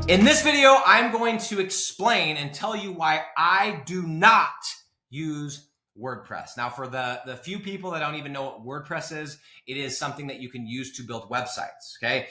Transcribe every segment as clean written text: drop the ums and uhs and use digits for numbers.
In this video, I'm going to explain and tell you why I do not use WordPress. Now, for the few people that don't even know what WordPress is, it is something that you can use to build websites, okay?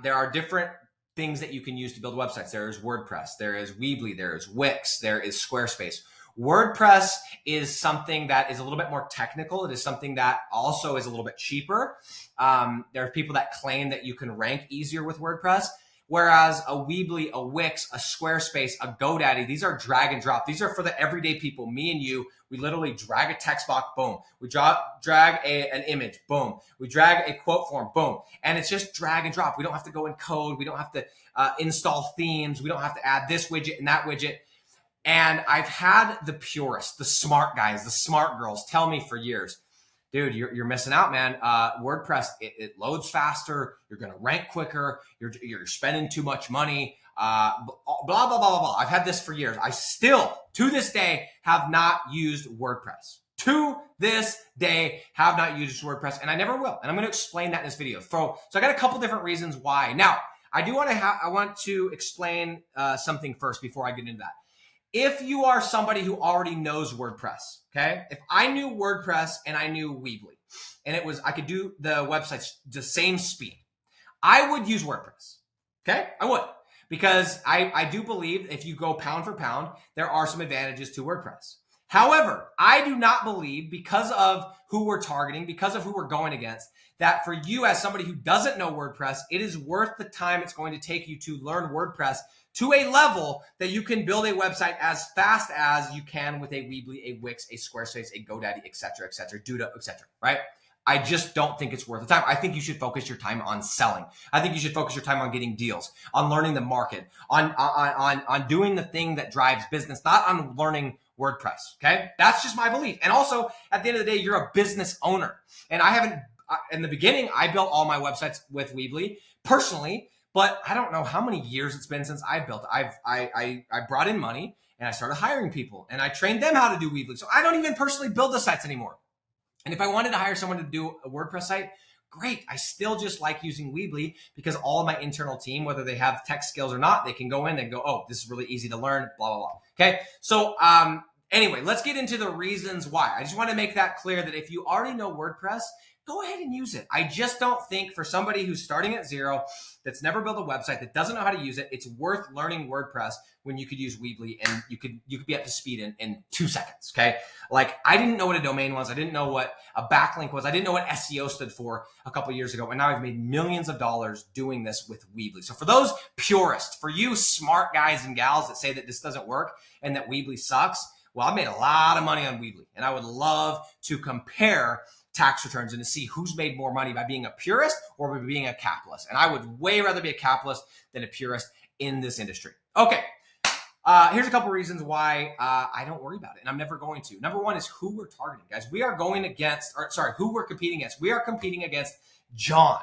There are different things that you can use to build websites. There is WordPress, there is Weebly, there is Wix, there is Squarespace. WordPress is something that is a little bit more technical. It is something that also is a little bit cheaper. There are people that claim that you can rank easier with WordPress. Whereas a Weebly, a Wix, a Squarespace, a GoDaddy, these are drag and drop. These are for the everyday people, me and you. We literally drag a text box, boom. We drag an image, boom. We drag a quote form, boom. And it's just drag and drop. We don't have to go in code. We don't have to install themes. We don't have to add this widget and that widget. And I've had the purists, the smart guys, the smart girls tell me for years, dude, you're missing out, man. WordPress, it loads faster. You're going to rank quicker. You're spending too much money. Blah, blah, blah, blah, blah. I've had this for years. I still, to this day, have not used WordPress. To this day, have not used WordPress, and I never will. And I'm going to explain that in this video. So I got a couple different reasons why. Now, I want to explain something first before I get into that. If you are somebody who already knows WordPress, okay? If I knew WordPress and I knew Weebly, and I could do the websites the same speed, I would use WordPress, okay? I would, because I do believe if you go pound for pound, there are some advantages to WordPress. However, I do not believe, because of who we're targeting, because of who we're going against, that for you as somebody who doesn't know WordPress, it is worth the time it's going to take you to learn WordPress to a level that you can build a website as fast as you can with a Weebly, a Wix, a Squarespace, a GoDaddy, et cetera, Duda, et cetera, right? I just don't think it's worth the time. I think you should focus your time on selling. I think you should focus your time on getting deals, on learning the market, on doing the thing that drives business, not on learning WordPress, okay? That's just my belief. And also, at the end of the day, you're a business owner. And in the beginning, I built all my websites with Weebly personally, but I don't know how many years it's been since I built it. I brought in money and I started hiring people and I trained them how to do Weebly. So I don't even personally build the sites anymore. And if I wanted to hire someone to do a WordPress site, great. I still just like using Weebly because all of my internal team, whether they have tech skills or not, they can go in and go, oh, this is really easy to learn, blah, blah, blah. Okay. So anyway, let's get into the reasons why. I just want to make that clear that if you already know WordPress, go ahead and use it. I just don't think for somebody who's starting at zero, that's never built a website, that doesn't know how to use it, it's worth learning WordPress when you could use Weebly and you could be up to speed in 2 seconds, okay? Like, I didn't know what a domain was. I didn't know what a backlink was. I didn't know what SEO stood for a couple of years ago, and now I've made millions of dollars doing this with Weebly. So for those purists, for you smart guys and gals that say that this doesn't work and that Weebly sucks, well, I've made a lot of money on Weebly, and I would love to compare tax returns and to see who's made more money by being a purist or by being a capitalist. And I would way rather be a capitalist than a purist in this industry. Okay, here's a couple reasons why I don't worry about it, and I'm never going to. Number one is who we're targeting, guys. We are going against, who we're competing against. We are competing against John.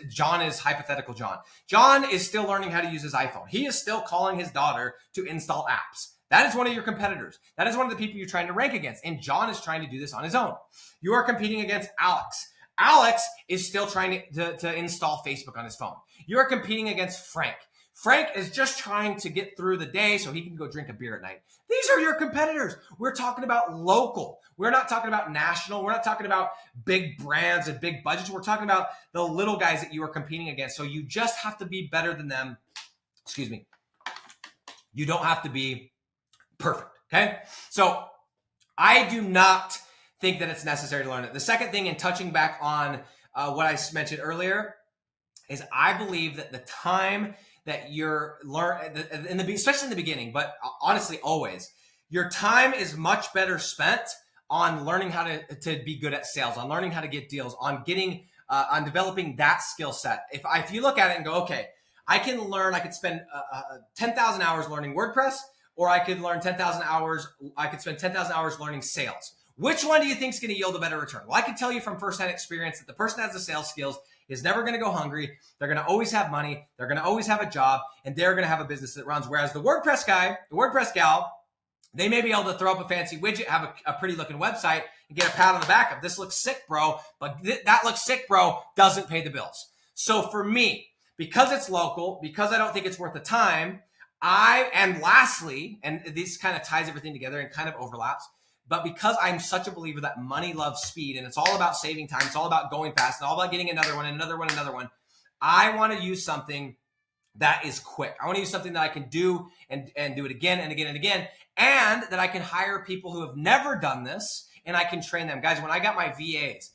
John is hypothetical John. John is still learning how to use his iPhone. He is still calling his daughter to install apps. That is one of your competitors. That is one of the people you're trying to rank against. And John is trying to do this on his own. You are competing against Alex. Alex is still trying to install Facebook on his phone. You are competing against Frank. Frank is just trying to get through the day so he can go drink a beer at night. These are your competitors. We're talking about local. We're not talking about national. We're not talking about big brands and big budgets. We're talking about the little guys that you are competing against. So you just have to be better than them. Excuse me. You don't have to be perfect, okay? So I do not think that it's necessary to learn it. The second thing, in touching back on what I mentioned earlier, is I believe that the time that you're especially in the beginning, but honestly always, your time is much better spent on learning how to be good at sales, on learning how to get deals, on developing that skill set. If you look at it and go, okay, I could spend 10,000 hours learning WordPress, or I could learn 10,000 hours. I could spend 10,000 hours learning sales. Which one do you think is going to yield a better return? Well, I can tell you from firsthand experience that the person that has the sales skills is never going to go hungry. They're going to always have money. They're going to always have a job, and they're going to have a business that runs. Whereas the WordPress guy, the WordPress gal, they may be able to throw up a fancy widget, have a pretty looking website, and get a pat on the back of, this looks sick, bro, but that looks sick, bro, doesn't pay the bills. So for me, because it's local, because I don't think it's worth the time, and lastly, and this kind of ties everything together and kind of overlaps, but because I'm such a believer that money loves speed and it's all about saving time, it's all about going fast, and all about getting another one, I want to use something that is quick. I want to use something that I can do and do it again and again and again, and that I can hire people who have never done this and I can train them. Guys, when I got my VAs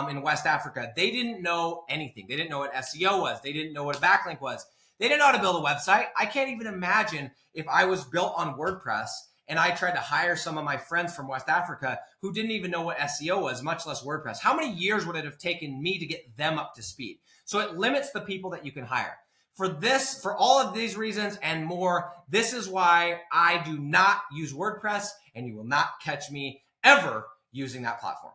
in West Africa, they didn't know anything. They didn't know what SEO was. They didn't know what a backlink was. They didn't know how to build a website. I can't even imagine if I was built on WordPress and I tried to hire some of my friends from West Africa who didn't even know what SEO was, much less WordPress. How many years would it have taken me to get them up to speed? So it limits the people that you can hire. For all of these reasons and more, this is why I do not use WordPress, and you will not catch me ever using that platform.